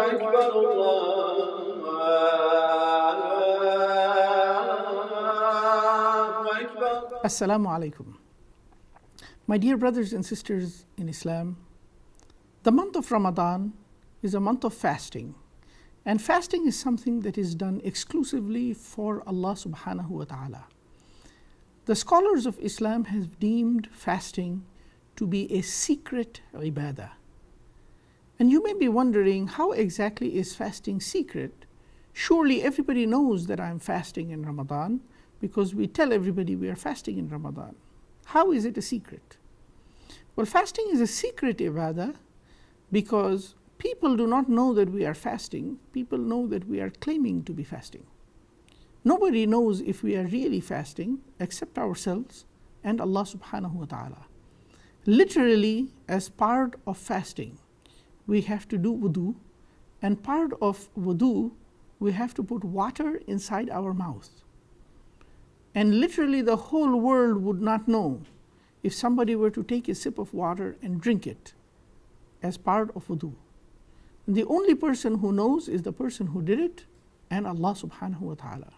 أكبر الله أكبر. Assalamu alaikum. My dear brothers and sisters in Islam, the month of Ramadan is a month of fasting. And fasting is something that is done exclusively for Allah subhanahu wa ta'ala. The scholars of Islam have deemed fasting to be a secret ibadah. And you may be wondering, how exactly is fasting secret? Surely everybody knows that I am fasting in Ramadan because we tell everybody we are fasting in Ramadan. How is it a secret? Well, fasting is a secret ibadah because people do not know that we are fasting. People know that we are claiming to be fasting. Nobody knows if we are really fasting except ourselves and Allah subhanahu wa ta'ala. Literally, as part of fasting, we have to do wudu, and part of wudu, we have to put water inside our mouth. And literally the whole world would not know if somebody were to take a sip of water and drink it as part of wudu. And the only person who knows is the person who did it and Allah subhanahu wa ta'ala.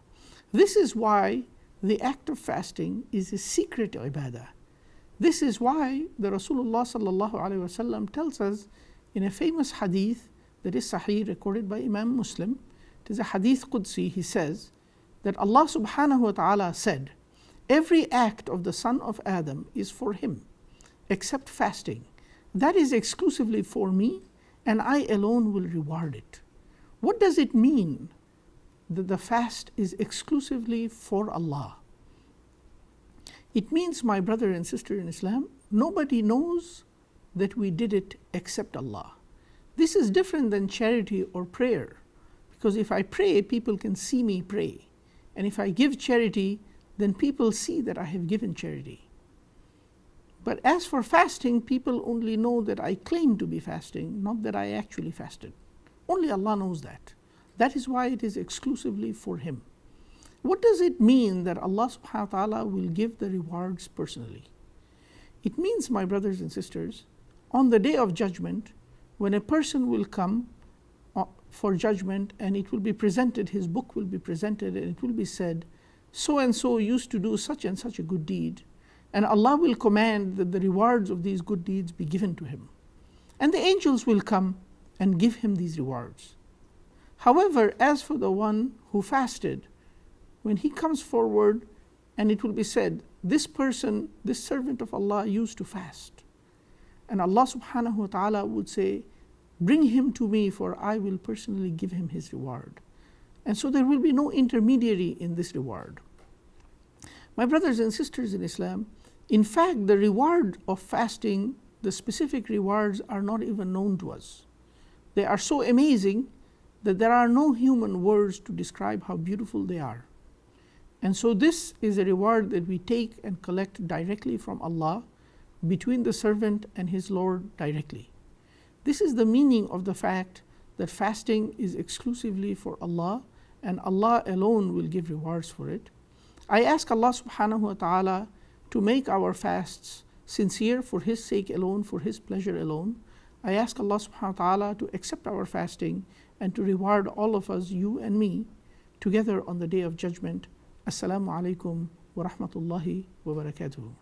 This is why the act of fasting is a secret ibadah. This is why the Rasulullah sallallahu alaihi wasallam tells us in a famous hadith that is sahih, recorded by Imam Muslim. It is a hadith Qudsi. He says that Allah subhanahu wa ta'ala said, every act of the son of Adam is for him except fasting. That is exclusively for me, and I alone will reward it. What does it mean that the fast is exclusively for Allah? It means, my brother and sister in Islam, nobody knows that we did it except Allah. This is different than charity or prayer, because if I pray, people can see me pray. And if I give charity, then people see that I have given charity. But as for fasting, people only know that I claim to be fasting, not that I actually fasted. Only Allah knows that. That is why it is exclusively for Him. What does it mean that Allah subhanahu wa ta'ala will give the rewards personally? It means, my brothers and sisters, on the day of judgment, when a person will come for judgment and it will be presented, his book will be presented, and it will be said, so and so used to do such and such a good deed, and Allah will command that the rewards of these good deeds be given to him. And the angels will come and give him these rewards. However, as for the one who fasted, when he comes forward and it will be said, this person, this servant of Allah used to fast. And Allah subhanahu wa ta'ala would say, bring him to me, for I will personally give him his reward. And so there will be no intermediary in this reward. My brothers and sisters in Islam, in fact, the reward of fasting, the specific rewards are not even known to us. They are so amazing that there are no human words to describe how beautiful they are. And so this is a reward that we take and collect directly from Allah, between the servant and his Lord directly. This is the meaning of the fact that fasting is exclusively for Allah, and Allah alone will give rewards for it. I ask Allah subhanahu wa ta'ala to make our fasts sincere for His sake alone, for His pleasure alone. I ask Allah subhanahu wa ta'ala to accept our fasting and to reward all of us, you and me, together on the day of judgment. Assalamu alaikum wa rahmatullahi wa barakatuhu.